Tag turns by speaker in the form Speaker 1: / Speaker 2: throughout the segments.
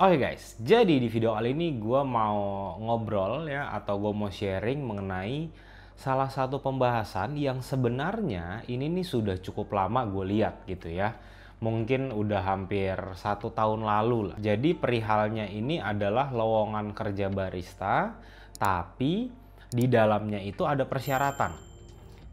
Speaker 1: Oke guys, jadi di video kali ini gue mau ngobrol ya atau gue mau sharing mengenai salah satu pembahasan yang sebenarnya ini nih sudah cukup lama gue lihat gitu ya. Mungkin udah hampir 1 tahun lalu lah. Jadi perihalnya ini adalah lowongan kerja barista, tapi di dalamnya itu ada persyaratan.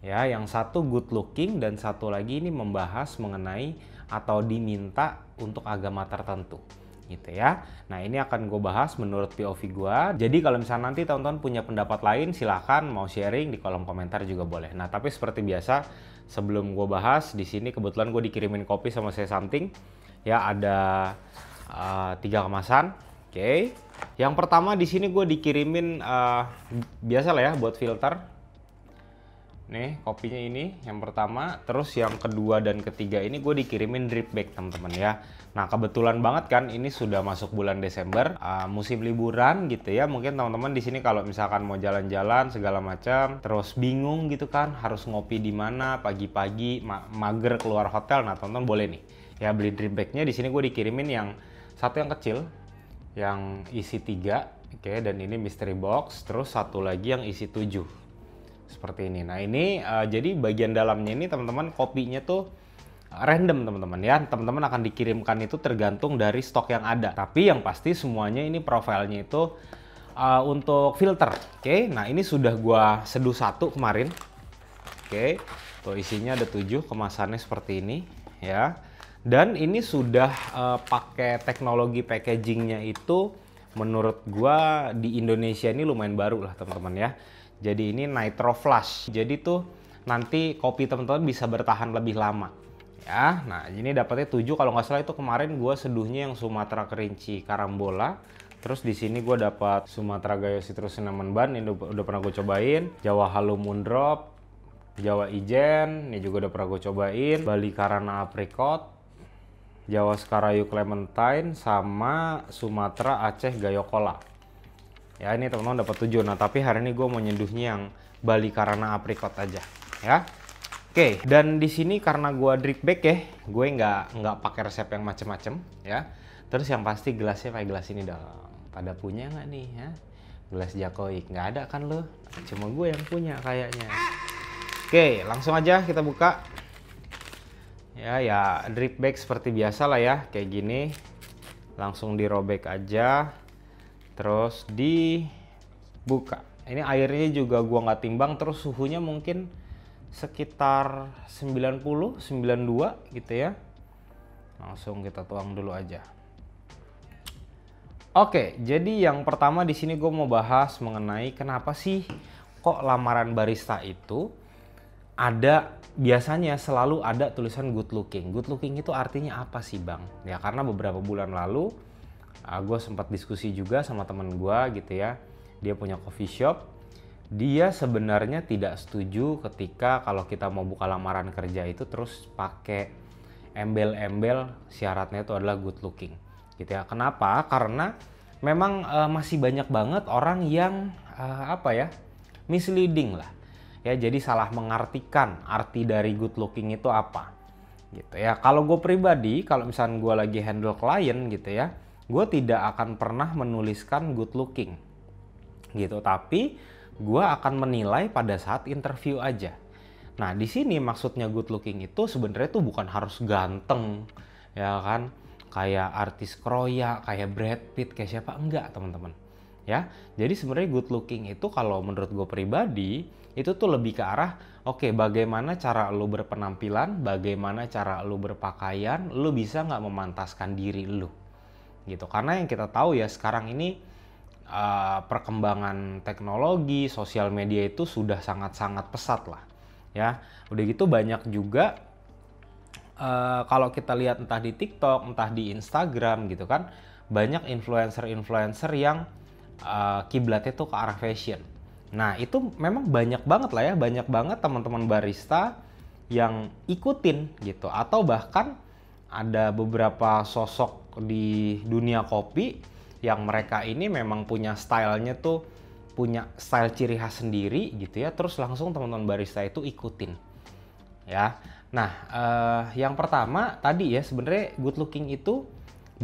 Speaker 1: Ya, yang satu good looking dan satu lagi ini membahas mengenai atau diminta untuk agama tertentu gitu ya. Nah ini akan gue bahas menurut POV gue. Jadi kalau misalnya nanti teman-teman punya pendapat lain silahkan mau sharing di kolom komentar juga boleh. Nah tapi seperti biasa sebelum gue bahas di sini kebetulan gue dikirimin kopi sama Say Something ya, ada 3 kemasan. Oke. Yang pertama di sini gue dikirimin biasa lah ya buat filter. Nih kopinya ini yang pertama, terus yang kedua dan ketiga ini gue dikirimin drip bag teman-teman ya. Nah kebetulan banget kan ini sudah masuk bulan Desember, musim liburan gitu ya. Mungkin teman-teman di sini kalau misalkan mau jalan-jalan segala macam, terus bingung gitu kan harus ngopi di mana pagi-pagi, mager keluar hotel. Nah teman-teman boleh nih ya beli drip bagnya. Di sini gue dikirimin yang satu yang kecil, yang isi 3, oke, dan ini mystery box. Terus satu lagi yang isi 7. Seperti ini. Nah ini jadi bagian dalamnya ini teman-teman kopinya tuh random teman-teman ya. Teman-teman akan dikirimkan itu tergantung dari stok yang ada. Tapi yang pasti semuanya ini profilnya itu untuk filter. Oke. Nah ini sudah gua seduh satu kemarin. Oke. Tuh isinya ada 7, kemasannya seperti ini ya. Dan ini sudah pakai teknologi packagingnya itu menurut gua di Indonesia ini lumayan baru lah teman-teman ya. Jadi ini Nitro Flash. Jadi tuh nanti kopi teman-teman bisa bertahan lebih lama. Ya, nah ini dapatnya 7, kalau nggak salah itu kemarin gue seduhnya yang Sumatera Kerinci Karambola. Terus di sini gue dapat Sumatera Gayo Citrus Cinnamon Bun, ini udah pernah gue cobain. Jawa Halu Moondrop, Jawa Ijen, ini juga udah pernah gue cobain. Bali Karana Apricot, Jawa Skarayu Clementine, sama Sumatera Aceh Gayo Kola. Ya ini teman-teman dapat 7. Nah tapi hari ini gue mau nyeduhnya yang Bali Karana Apricot aja ya. Oke, dan di sini karena gue drip bag ya, gue nggak pakai resep yang macem-macem ya. Terus yang pasti gelasnya kayak gelas ini dong. Pada punya nggak nih ya? Gelas Jakoik nggak ada kan lo? Cuma gue yang punya kayaknya. Oke, langsung aja kita buka. Ya drip bag seperti biasa lah ya, kayak gini. Langsung dirobek aja. Terus dibuka. Ini airnya juga gua nggak timbang, terus suhunya mungkin sekitar 90, 92 gitu ya. Langsung kita tuang dulu aja. Oke, jadi yang pertama di sini gue mau bahas mengenai kenapa sih kok lamaran barista itu ada biasanya selalu ada tulisan good looking. Good looking itu artinya apa sih bang? Ya karena beberapa bulan lalu gue sempat diskusi juga sama temen gue gitu ya. Dia punya coffee shop. Dia sebenarnya tidak setuju ketika kalau kita mau buka lamaran kerja itu terus pakai embel-embel syaratnya itu adalah good looking gitu ya. Kenapa? Karena memang masih banyak banget orang yang misleading lah ya. Jadi salah mengartikan arti dari good looking itu apa gitu ya. Kalau gue pribadi, kalau misalnya gue lagi handle klien gitu ya, gue tidak akan pernah menuliskan good looking gitu, tapi gue akan menilai pada saat interview aja. Nah di sini maksudnya good looking itu sebenarnya tuh bukan harus ganteng ya kan, kayak artis kroya, kayak Brad Pitt, kayak siapa, enggak teman-teman ya. Jadi sebenarnya good looking itu kalau menurut gue pribadi itu tuh lebih ke arah oke, bagaimana cara lu berpenampilan, bagaimana cara lu berpakaian, lu bisa nggak memantaskan diri lu gitu. Karena yang kita tahu ya sekarang ini perkembangan teknologi sosial media itu sudah sangat-sangat pesat lah ya. Udah gitu banyak juga kalau kita lihat entah di TikTok entah di Instagram gitu kan, banyak influencer-influencer yang kiblatnya tuh ke arah fashion. Nah itu memang banyak banget lah ya, banyak banget teman-teman barista yang ikutin gitu. Atau bahkan ada beberapa sosok di dunia kopi yang mereka ini memang punya stylenya tuh, punya style ciri khas sendiri gitu ya. Terus langsung teman-teman barista itu ikutin ya. Nah yang pertama tadi ya, sebenarnya good looking itu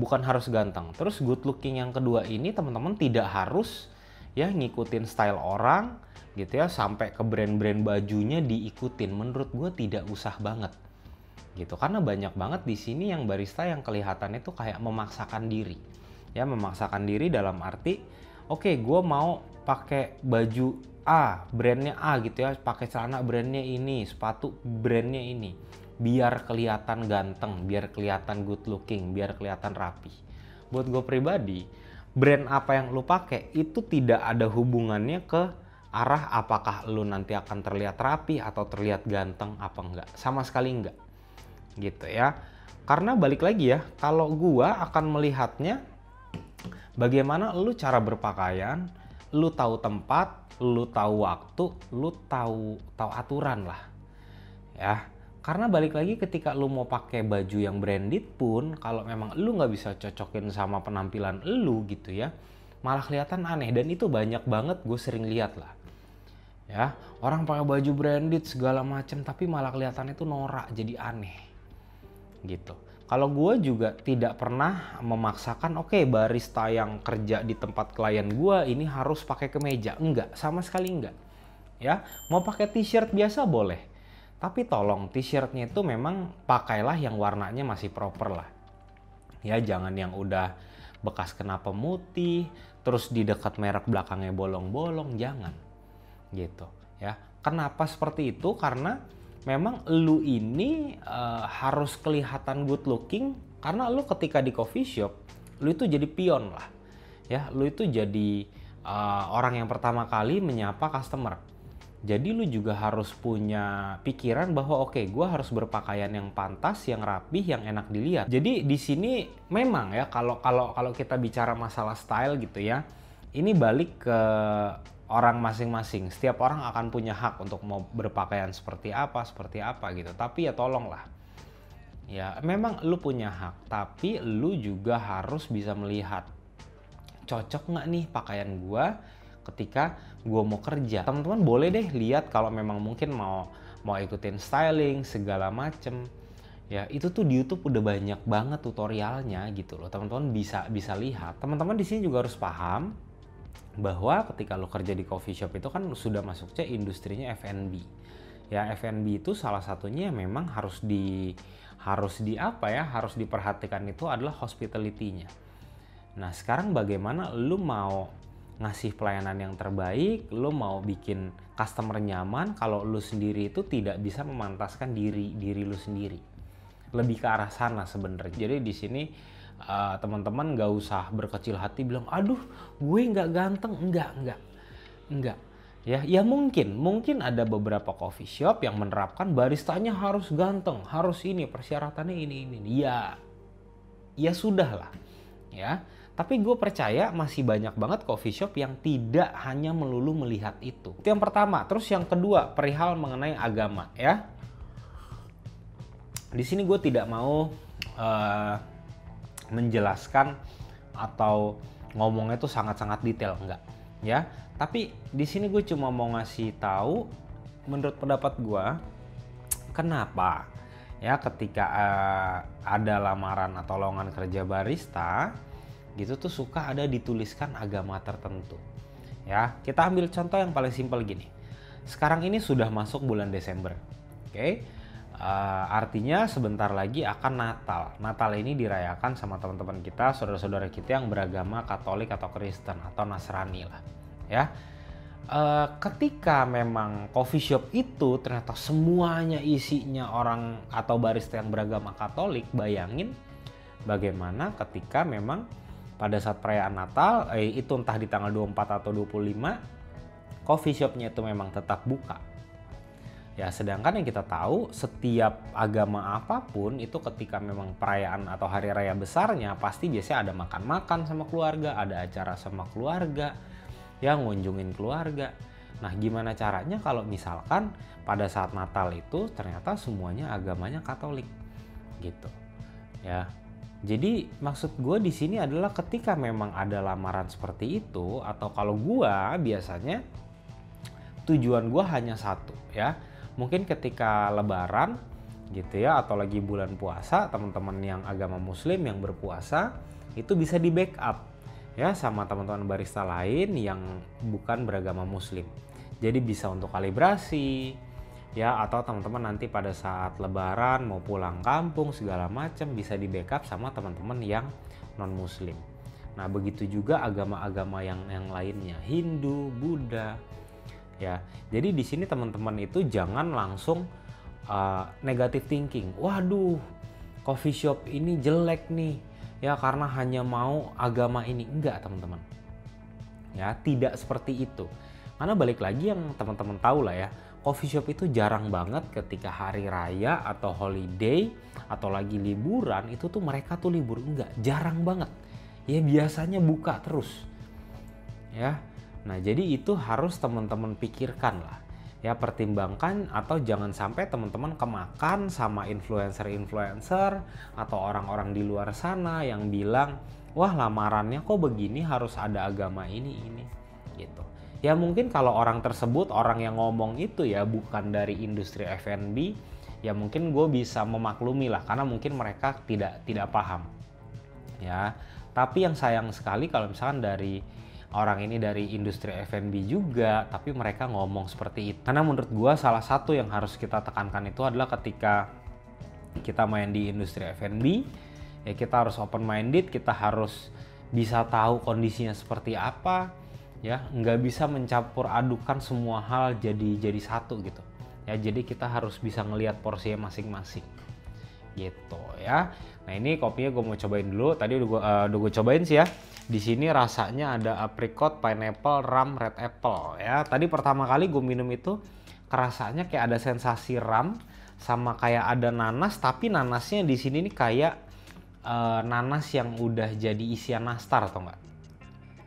Speaker 1: bukan harus ganteng. Terus good looking yang kedua ini teman-teman tidak harus ya ngikutin style orang gitu ya, sampai ke brand-brand bajunya diikutin. Menurut gue tidak usah banget gitu, karena banyak banget di sini yang barista yang kelihatannya tuh kayak memaksakan diri ya, memaksakan diri dalam arti oke, gue mau pakai baju A, brandnya A gitu ya, pakai celana brandnya ini, sepatu brandnya ini, biar kelihatan ganteng, biar kelihatan good looking, biar kelihatan rapi. Buat gue pribadi, brand apa yang lu pakai itu tidak ada hubungannya ke arah apakah lu nanti akan terlihat rapi atau terlihat ganteng apa enggak, sama sekali enggak gitu ya. Karena balik lagi ya, kalau gua akan melihatnya bagaimana lu cara berpakaian, lu tahu tempat, lu tahu waktu, lu tahu aturan lah ya. Karena balik lagi ketika lu mau pakai baju yang branded pun, kalau memang lu nggak bisa cocokin sama penampilan lu gitu ya, malah kelihatan aneh. Dan itu banyak banget gue sering lihat lah ya, orang pakai baju branded segala macem tapi malah kelihatan itu norak, jadi aneh gitu. Kalau gue juga tidak pernah memaksakan oke, barista yang kerja di tempat klien gue ini harus pakai kemeja, enggak, sama sekali enggak ya. Mau pakai t-shirt biasa boleh, tapi tolong t-shirtnya itu memang pakailah yang warnanya masih proper lah ya, jangan yang udah bekas kena pemutih terus di dekat merek belakangnya bolong-bolong, jangan gitu ya. Kenapa seperti itu? Karena memang lu ini harus kelihatan good looking, karena lu ketika di coffee shop lu itu jadi pion lah ya, lu itu jadi orang yang pertama kali menyapa customer. Jadi lu juga harus punya pikiran bahwa oke, gue harus berpakaian yang pantas, yang rapih, yang enak dilihat. Jadi di sini memang ya, kalau kita bicara masalah style gitu ya, ini balik ke orang masing-masing. Setiap orang akan punya hak untuk mau berpakaian seperti apa gitu. Tapi ya tolonglah. Ya memang lu punya hak, tapi lu juga harus bisa melihat cocok nggak nih pakaian gua ketika gua mau kerja. Teman-teman boleh deh lihat kalau memang mungkin mau ikutin styling segala macem. Ya itu tuh di YouTube udah banyak banget tutorialnya gitu loh. Teman-teman bisa lihat. Teman-teman di sini juga harus paham bahwa ketika lo kerja di coffee shop itu kan sudah masuknya industrinya F&B. Ya F&B itu salah satunya memang harus diperhatikan itu adalah hospitality-nya. Nah sekarang bagaimana lo mau ngasih pelayanan yang terbaik, lo mau bikin customer nyaman kalau lo sendiri itu tidak bisa memantaskan diri lo sendiri. Lebih ke arah sana sebenarnya. Jadi di sini teman-teman gak usah berkecil hati bilang aduh gue nggak ganteng, enggak ya mungkin ada beberapa coffee shop yang menerapkan baristanya harus ganteng, harus ini persyaratannya ini ya sudah lah ya. Tapi gue percaya masih banyak banget coffee shop yang tidak hanya melulu melihat itu yang pertama. Terus yang kedua, perihal mengenai agama ya. Di sini gue tidak mau menjelaskan atau ngomongnya itu sangat-sangat detail, enggak ya. Tapi di sini gue cuma mau ngasih tahu menurut pendapat gue kenapa ya ketika ada lamaran atau lowongan kerja barista gitu tuh suka ada dituliskan agama tertentu ya. Kita ambil contoh yang paling simpel gini. Sekarang ini sudah masuk bulan Desember, oke? Artinya sebentar lagi akan Natal. Natal ini dirayakan sama teman-teman kita, saudara-saudara kita yang beragama Katolik atau Kristen atau Nasrani lah ya. Ketika memang coffee shop itu ternyata semuanya isinya orang atau barista yang beragama Katolik, bayangin bagaimana ketika memang pada saat perayaan Natal itu entah di tanggal 24 atau 25 coffee shopnya itu memang tetap buka. Ya sedangkan yang kita tahu setiap agama apapun itu ketika memang perayaan atau hari raya besarnya pasti biasanya ada makan-makan sama keluarga, ada acara sama keluarga, ya ngunjungin keluarga. Nah gimana caranya kalau misalkan pada saat Natal itu ternyata semuanya agamanya Katolik gitu ya. Jadi maksud gue di sini adalah ketika memang ada lamaran seperti itu, atau kalau gue biasanya tujuan gue hanya satu ya. Mungkin ketika lebaran gitu ya, atau lagi bulan puasa, teman-teman yang agama muslim yang berpuasa itu bisa di backup ya sama teman-teman barista lain yang bukan beragama muslim. Jadi bisa untuk kalibrasi ya, atau teman-teman nanti pada saat lebaran mau pulang kampung segala macam bisa di backup sama teman-teman yang non muslim. Nah begitu juga agama-agama yang lainnya, Hindu, Buddha ya. Jadi di sini teman-teman itu jangan langsung negative thinking. Waduh, coffee shop ini jelek nih ya karena hanya mau agama ini. Enggak teman-teman ya, tidak seperti itu. Karena balik lagi yang teman-teman tahu lah ya, coffee shop itu jarang banget ketika hari raya atau holiday atau lagi liburan itu tuh mereka tuh libur. Enggak, jarang banget ya, biasanya buka terus ya. Nah jadi itu harus teman-teman pikirkan lah ya, pertimbangkan, atau jangan sampai teman-teman kemakan sama influencer-influencer atau orang-orang di luar sana yang bilang, wah lamarannya kok begini harus ada agama ini gitu. Ya mungkin kalau orang tersebut, orang yang ngomong itu ya bukan dari industri F&B, ya mungkin gue bisa memaklumi lah karena mungkin mereka tidak paham ya. Tapi yang sayang sekali kalau misalkan dari orang ini dari industri F&B juga, tapi mereka ngomong seperti itu. Karena menurut gua salah satu yang harus kita tekankan itu adalah ketika kita main di industri F&B, ya kita harus open minded, kita harus bisa tahu kondisinya seperti apa, ya nggak bisa mencampur adukan semua hal jadi satu gitu. Ya jadi kita harus bisa ngelihat porsinya masing-masing, gitu ya. Nah ini kopinya gue mau cobain dulu. Tadi udah gue cobain sih ya. Di sini rasanya ada apricot, pineapple, rum, red apple ya. Tadi pertama kali gue minum itu kerasanya kayak ada sensasi rum sama kayak ada nanas, tapi nanasnya di sini nih kayak nanas yang udah jadi isian nastar atau enggak.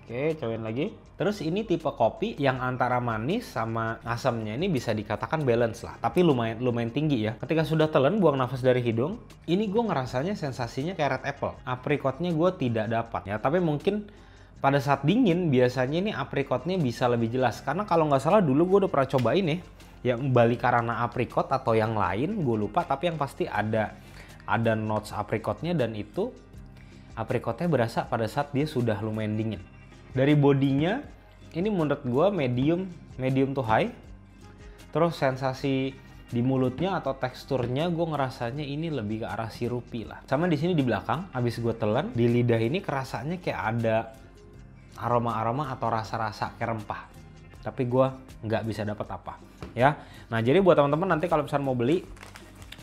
Speaker 1: Oke, cobain lagi. Terus ini tipe kopi yang antara manis sama asamnya ini bisa dikatakan balance lah, tapi lumayan tinggi ya. Ketika sudah telan, buang nafas dari hidung, ini gue ngerasanya sensasinya kayak red apple. Apricotnya gue tidak dapat ya, tapi mungkin pada saat dingin biasanya ini apricotnya bisa lebih jelas. Karena kalau nggak salah dulu gue udah pernah cobain ya, yang balik karena apricot atau yang lain gue lupa, tapi yang pasti ada notes apricotnya, dan itu apricotnya berasa pada saat dia sudah lumayan dingin. Dari bodinya ini menurut gue medium to high. Terus sensasi di mulutnya atau teksturnya gue ngerasanya ini lebih ke arah sirupi lah. Sama di sini di belakang habis gue telan, di lidah ini kerasanya kayak ada aroma-aroma atau rasa-rasa kayak rempah. Tapi gue nggak bisa dapat apa ya. Nah jadi buat teman-teman nanti kalau misalnya mau beli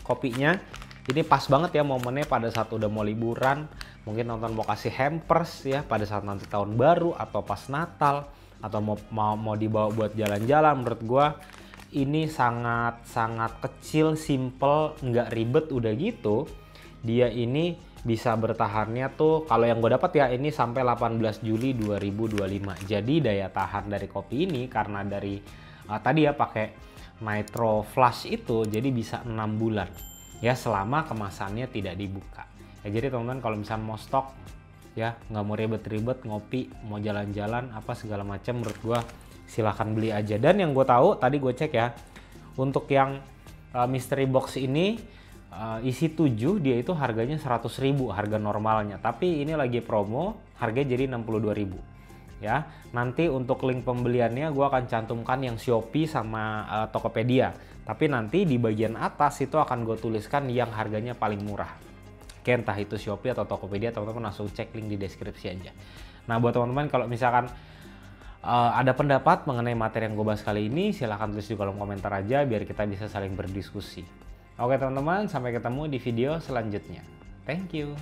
Speaker 1: kopinya, ini pas banget ya momennya pada saat udah mau liburan. Mungkin nonton mau kasih hampers ya pada saat nanti tahun baru atau pas Natal, atau mau dibawa buat jalan-jalan. Menurut gua ini sangat kecil, simple, nggak ribet, udah gitu dia ini bisa bertahannya tuh, kalau yang gue dapat ya ini sampai 18 Juli 2025. Jadi daya tahan dari kopi ini karena dari tadi ya pakai nitro flash itu, jadi bisa 6 bulan ya selama kemasannya tidak dibuka. Ya jadi teman-teman kalau misalnya mau stok ya, nggak mau ribet-ribet ngopi, mau jalan-jalan apa segala macam, menurut gua silahkan beli aja. Dan yang gue tahu tadi gue cek ya, untuk yang mystery box ini isi 7 dia itu harganya 100.000 harga normalnya, tapi ini lagi promo harganya jadi 62.000 ya. Nanti untuk link pembeliannya gue akan cantumkan yang Shopee sama Tokopedia, tapi nanti di bagian atas itu akan gue tuliskan yang harganya paling murah. Oke, entah itu Shopee atau Tokopedia, teman-teman langsung cek link di deskripsi aja. Nah buat teman-teman kalau misalkan ada pendapat mengenai materi yang gue bahas kali ini, silahkan tulis di kolom komentar aja biar kita bisa saling berdiskusi. Oke teman-teman, sampai ketemu di video selanjutnya. Thank you.